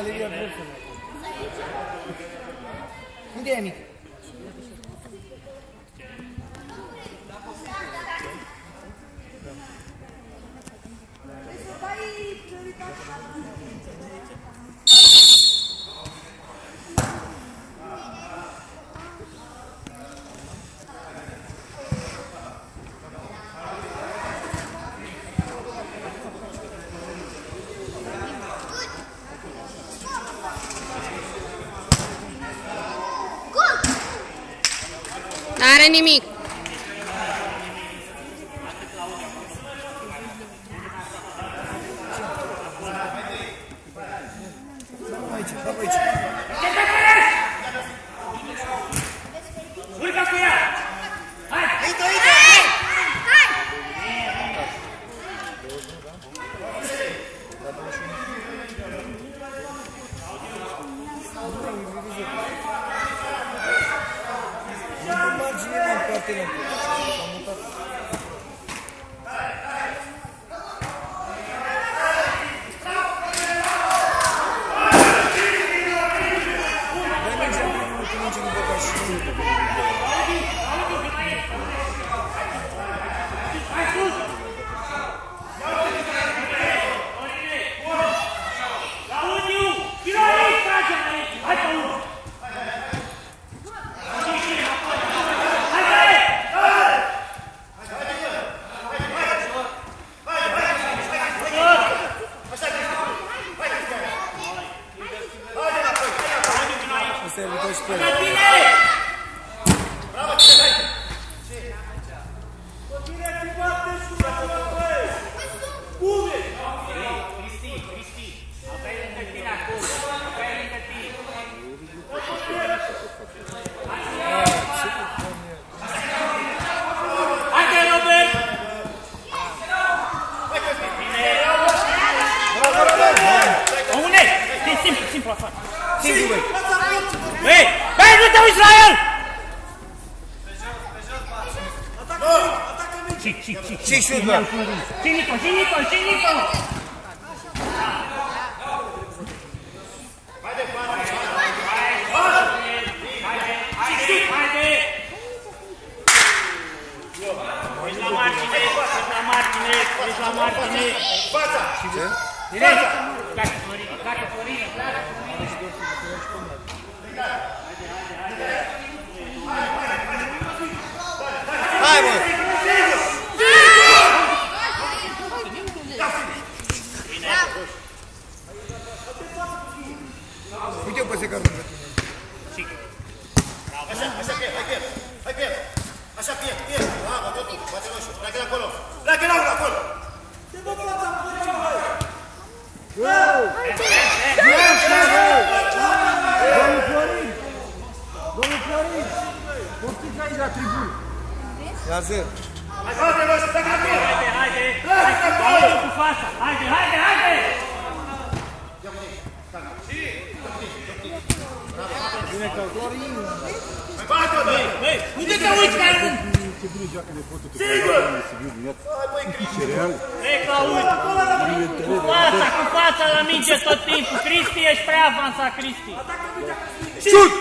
galeria vârfului. Unde e mic? N-are nimic. Cu fața la minge tot timpul. Cristi, ești prea avansat, Cristi. Șut!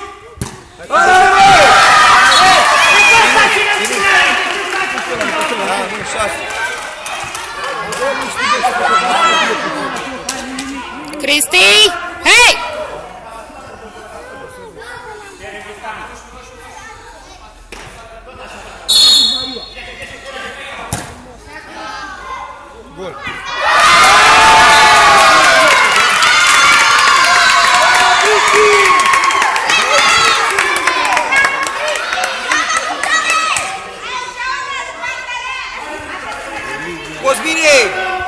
Cristi! Hei! Gol!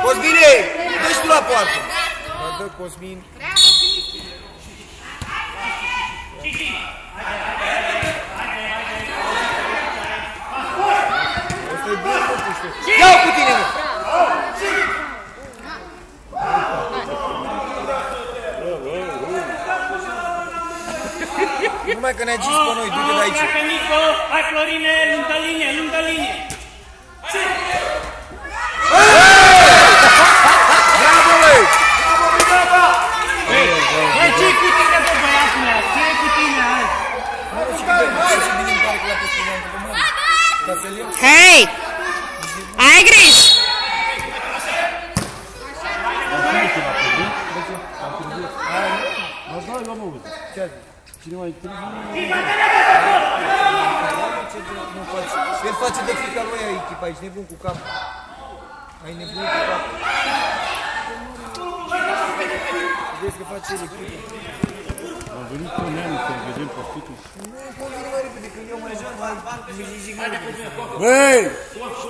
Cosmine! Dă-și tu la poartă! Mă dă Cosmin. Asta-i bine, mă, puște. Ia-o cu tine, mă! Numai că ne-a zis pe noi, du-te de aici. Hai, Nico! Hai, Florine! Lungă linie, lungă linie! Bravo, băi! Hai, mă auzi. Ce a zis? Cine mai trebuie? El face de frica lui echipa, ești nebun cu cap. Ai nebunit cu cap. Vezi că face el echipă. Am venit cu neamul să-l vedem profitul. Nu convine mai repede, când eu mă joc, mai zic mai repede. Băi!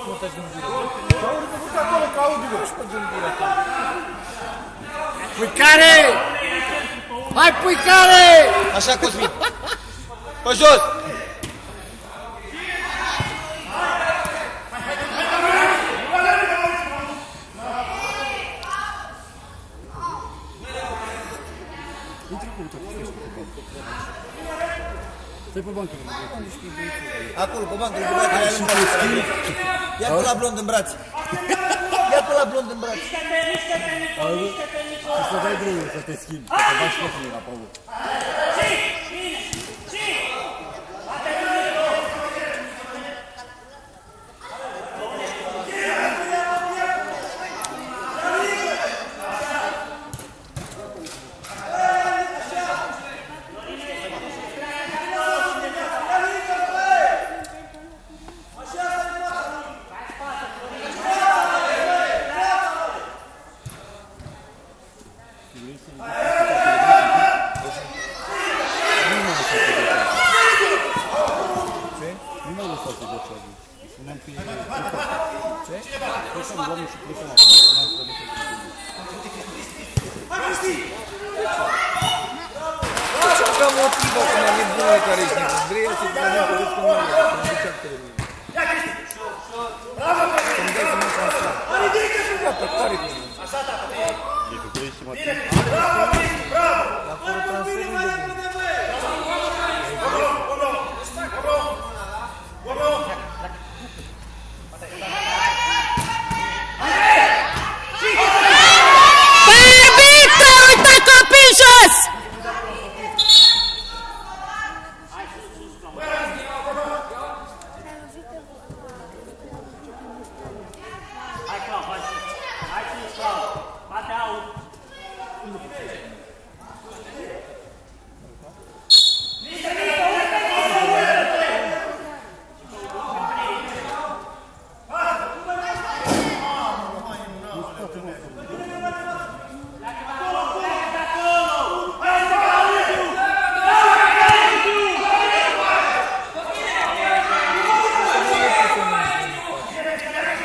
Mă taci din gură. Auzi, mă duc acolo, că auzi, bă. Și mă duc din gură acolo. Pâicare! Hai, pâicare! Așa, Cosmin. Pe jos! Stai pe bancă. Acolo, pe bancă, lângă bancă, ia-l în brațe. Ia pe la blond în brațe. Ia pe la blond în brațe. Și să dai drumul să te schimbi. Să te bași focul la Paul.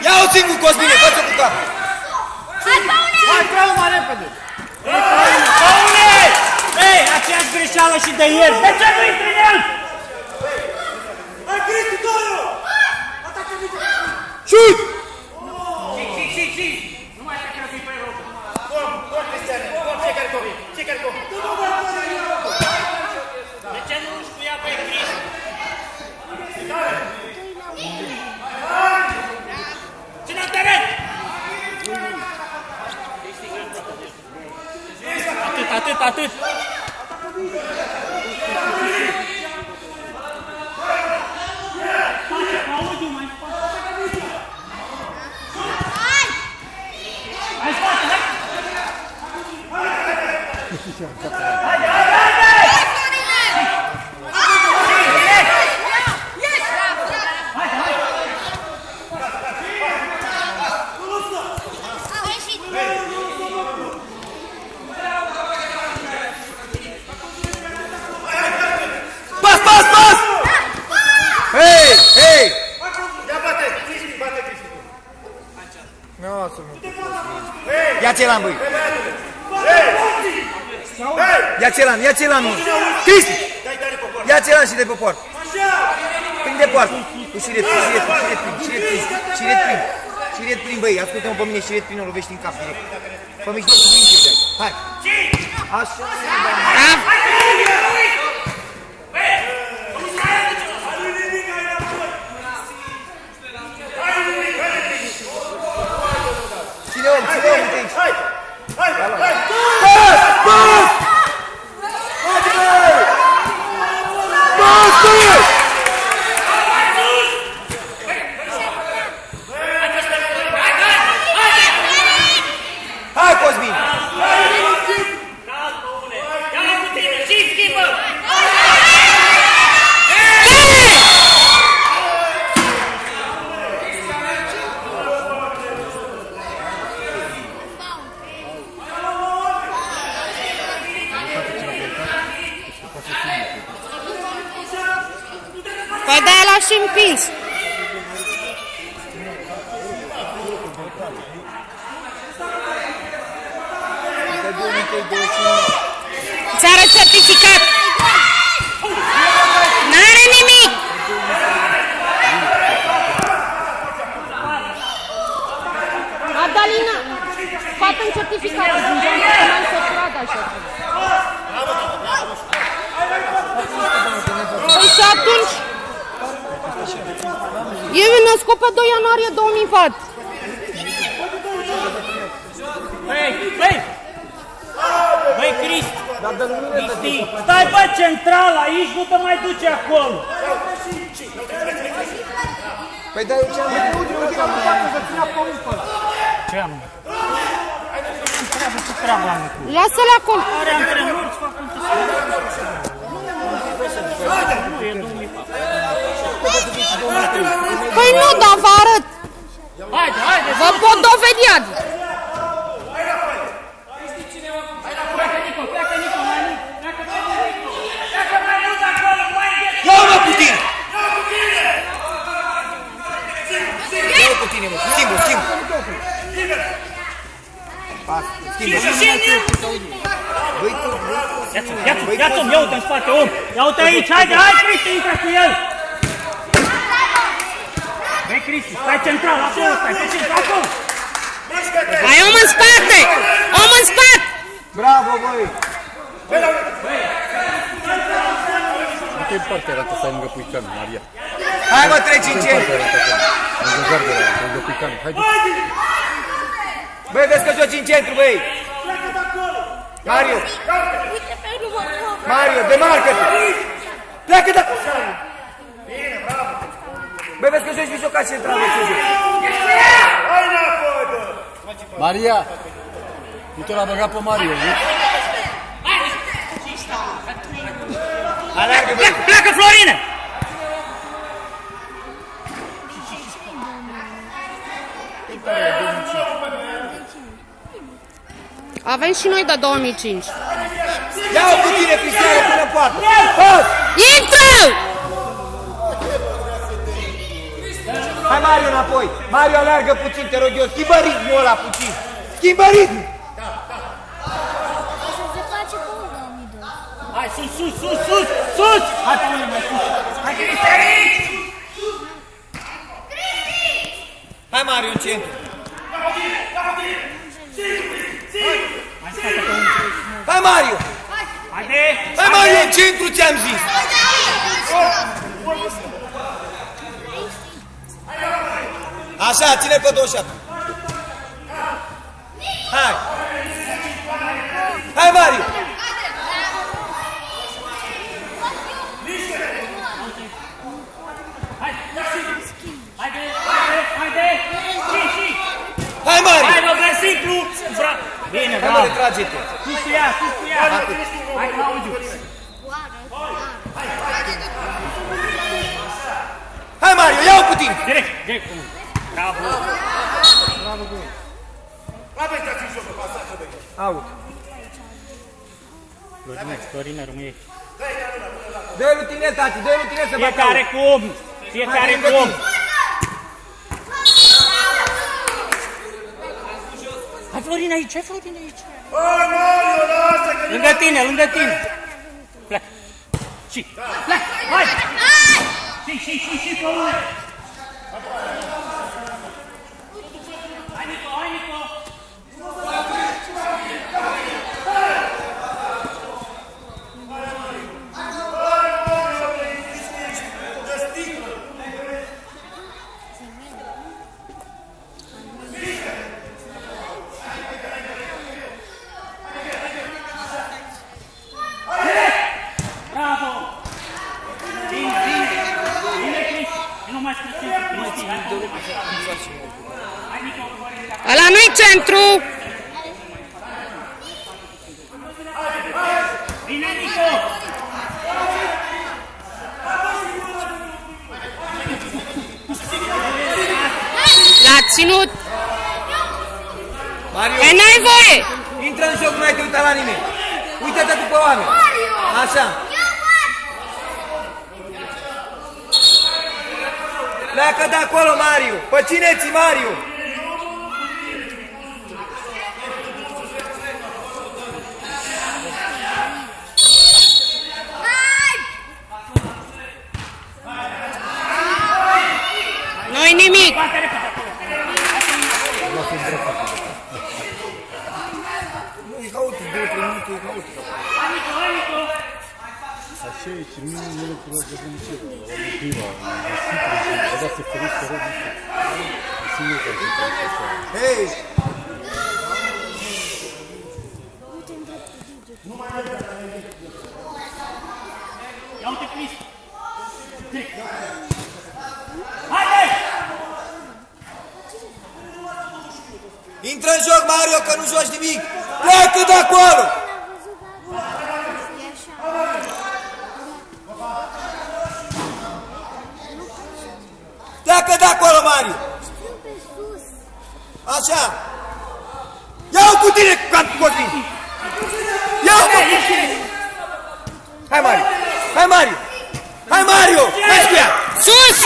Ia-o singur, Cosmine, fă-ți-o cu cap! Hai, trauma repede! Paule! Ei, aceeași greșeală și de ieri. De ce nu intri în el? Hai, Cristi, dă-o! Șut! Și! Nu mai trebuie să-i pe rog. Gol, Cristiane, gol, fiecare gol. De ce nu își cuia pe Cristi? Ține-l teren! Atât! Pas! Hei! Ia ți-l-am, băi! Ia ți-l-am, mă! Cristi! Ia ți-l-am și de pe poartă! Prinde poartă! Cu șiret plin, băi! Ascultă-mă pe mine, șiret plin, o lovești în cap direct! Fă mijlocul plin, șiret! Hai! Așa! Ține-o, uite aici! Hai! Pas! Hai, Cosmin! Ia-l cu tine! Și! Păi de-aia l-a și împins. Ți-arăt certificat. N-are nimic. Adalina, scoate-mi certificatul. M-am săturat așa. Păi și atunci... E născut pe 2 ianuarie 2004. Băi, Cristi! Stai, bă, central aici, nu te mai duce acolo! Păi da, eu ce-am să ținea pe ăla. Ce am? Întreabă ce treabă am cu. Lasă-l acolo. Are antrenori, îți fac nu, e 2004. Păi nu, dar vă arăt. Haide! Vă pot dovedi azi. Ia-o-mă cu tine! Ia-o cu tine, mă! Schimbă! Ia-ți-o, ia uite în spate, om! Ia uite aici, haide, Cristi, intră cu el! Băi, Cristi, stai central, acolo, stai, pe centru, acolo! Ai om în spate! Om în spate! Bravo, băi! Uite în partea arată să ai lângă Puicanu, Maria. Hai, mă, treci în centru! Lângă gardele, lângă Puicanu, haide! Băi, vezi că joci în centru, băi! Mario, demarcă-te! Pleacă de acolo! Băi, vezi că joci mijlocaș central, băi, ce joci? Maria! Nu te l-a băgat pe Mario, nu? Aleargă, băi! Pleacă, Florine! Avem și noi de 2005. Ia-o cu tine, Cristiano, până în poartă! Intră! Hai, Mario, înapoi! Mario, aleargă puțin, te rog eu! Schimbă ritmul ăla puțin! Schimbă ritmul! Hai, sus! Hai, pe unde mai sus! Hai, Cristi, aici! Hai, Mario, în centru! Hai, Mario! Hai, Mario, în centru ți-am zis! Așa, ține pe 27. Hai! Hai, Mario! Hai, Mario! Hai, mă, vrei simplu! Bine, bravo! Hai, mă, retrage-te! Sus cu ea! Hai, Claudiu! Hai, Mario, ia-o cu tine! Direct! Bravo! Out. Florina, rămâie. Dă-i lui tine, tati, dă-i lui tine să facă. Fiecare cum! Hai, Florina, aici! Hai, Florina, aici! Lângă tine! Pleacă! Și! Pleacă! Hai! Și, Florina! Hai, Nico! Ăla nu-i centru! Bine, Nico! L-a ținut! Mario, Păi n-ai voie! intră în joc, nu ai te uita la nimeni. Uită-te după oameni. Așa. Pleacă de acolo, Mariu! Pe cine ții, Mariu? Nu-i nimic! Nu, e haotic, 2-3 minute, e haotic. Așa e și nu le trebuie să vedem ce. La motiva, a dat să feriți că rău, nu știu. Sigur că ar fi așa. Hei! Ia uite, Cristi! Haide! Intră în joc, Mario, că nu joci nimic! Pleacă de acolo! Pleacă de acolo, Mario! Așa! Ia-o cu tine, Cosmin! Ia-o cu tine! Hai, Mario! Hai, Mario! Hai, Mario! Hai cu ea! Sus!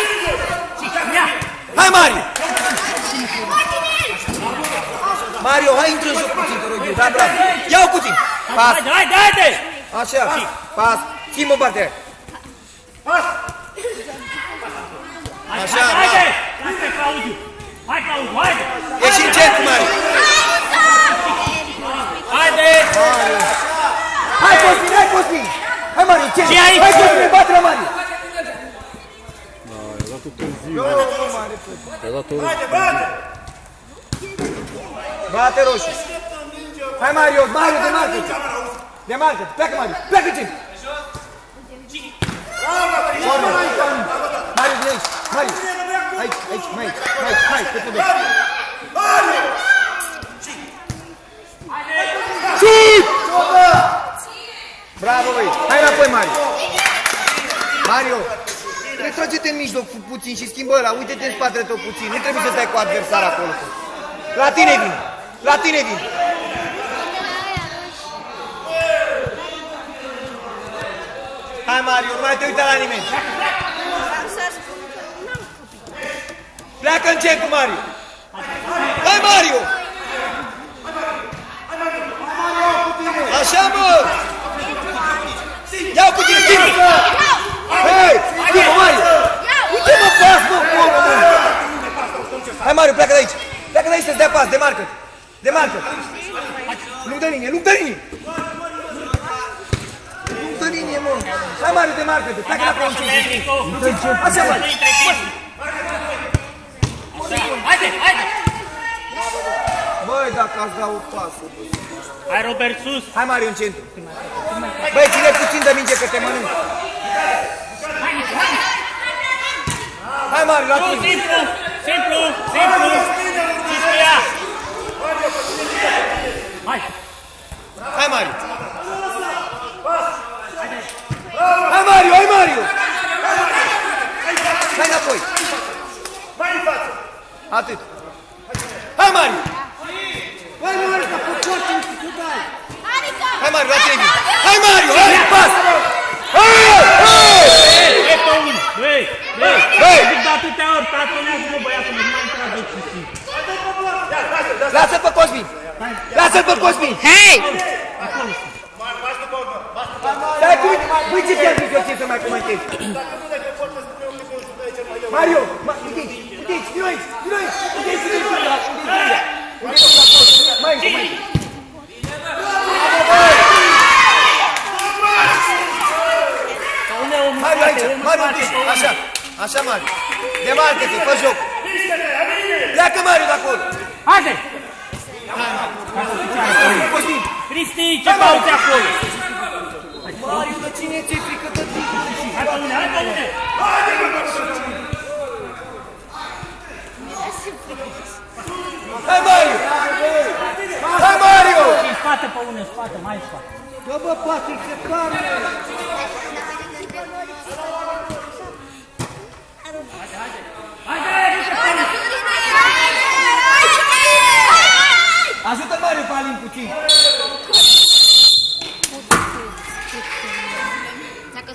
Hai, Mario! Mario, hai, intră în joc puțin, te rog eu, da, bravo! Ia-o puțin! Pas! Haide, haide, haide! Așa, pas! Schimbă partea! Așa, haide! bravo! Haide, Claudiu! Hai, Claudiu, haide! Ieși în centru, Mario! Haide! Hai, Cosmin, hai, Cosmin! Hai, Mario, ce? Ce ai? Hai, Cosmin, bate la Mario! Da, i-a dat-o târziu. I-a dat-o Bate roșu! Hai, Mario, Mario, demarcă-te! Demarcă-te, pleacă, Mario, pleacă în centru! Mario, vine aici, Mario! Aici, aici, mai aici, hai, pe tu doi! Șut! Bravo, băi! Hai înapoi, Mario! Mario! Retrage-te în mijloc puțin și schimbă ăla, uite-te în spatele tău puțin, nu trebuie să stai cu adversar acolo. La tine vin! La tine vin! Hai, Mario, nu mai te uita la nimeni! Pleacă în centru, Mario! Hai, Mario! Așa, mă! Ia-o cu tine, schimbă! Hei, schimbă, Mario! Uite, mă, pas, mă, acolo, mă! Hai, Mario, pleacă de aici! Pleacă de aici să-ți dea pas, demarcă-te! Demarcă-te! Lung de linie, lung de linie! Lung de linie, mă! Hai, Mario, demarcă-te! Pleacă de acolo în centru! Așa, mă! Haide, haide! Băi, dacă ați da o pasă, băi! Hai, Robert, sus! Hai, Mario, în centru! Băi, ține puțin de minge că te mănânc! Hai, Mario, la tine! Simplu, simplu, simplu! Și cu ea! Hai! Hai, Mario! Hai, Mario, hai, Mario! Hai înapoi! Atât! Hai, Mario! Hai, Mario, că pe poate nu știu că dai! Hai, Mario, la tine! Hai, Mario, hai, pas! Ei, pe unul! Ei, ei! Hei! Zic de atâtea ori, tratonează-mă, băiatul, nu mai intra de puțin. Lasă-l pe Cosmin! Lasă-l pe Cosmin! Hei! Stai cu uite ce ai zis eu ce să mai comentezi! Mario! Uite aici! Uite aici! Vino aici! Vino aici! Uite aici! Uite aici! Uite aici! Mai încă! Mario aici! Mario aici! Așa! Așa, Mario! Demarcă-te! Fă joc! Pleacă, Mario, de acolo! Haide! Cosmin! Cristi, ce cauți acolo? Mario, de cine ți-e frică de tine? Hai pe mine, hai pe mine! Hai, Mario! Hai, Mario! Și în spate pe unul, în spate, mai în spate. Bă, bă, Patrick, se pare! Ajută Mario pe Alin puțin!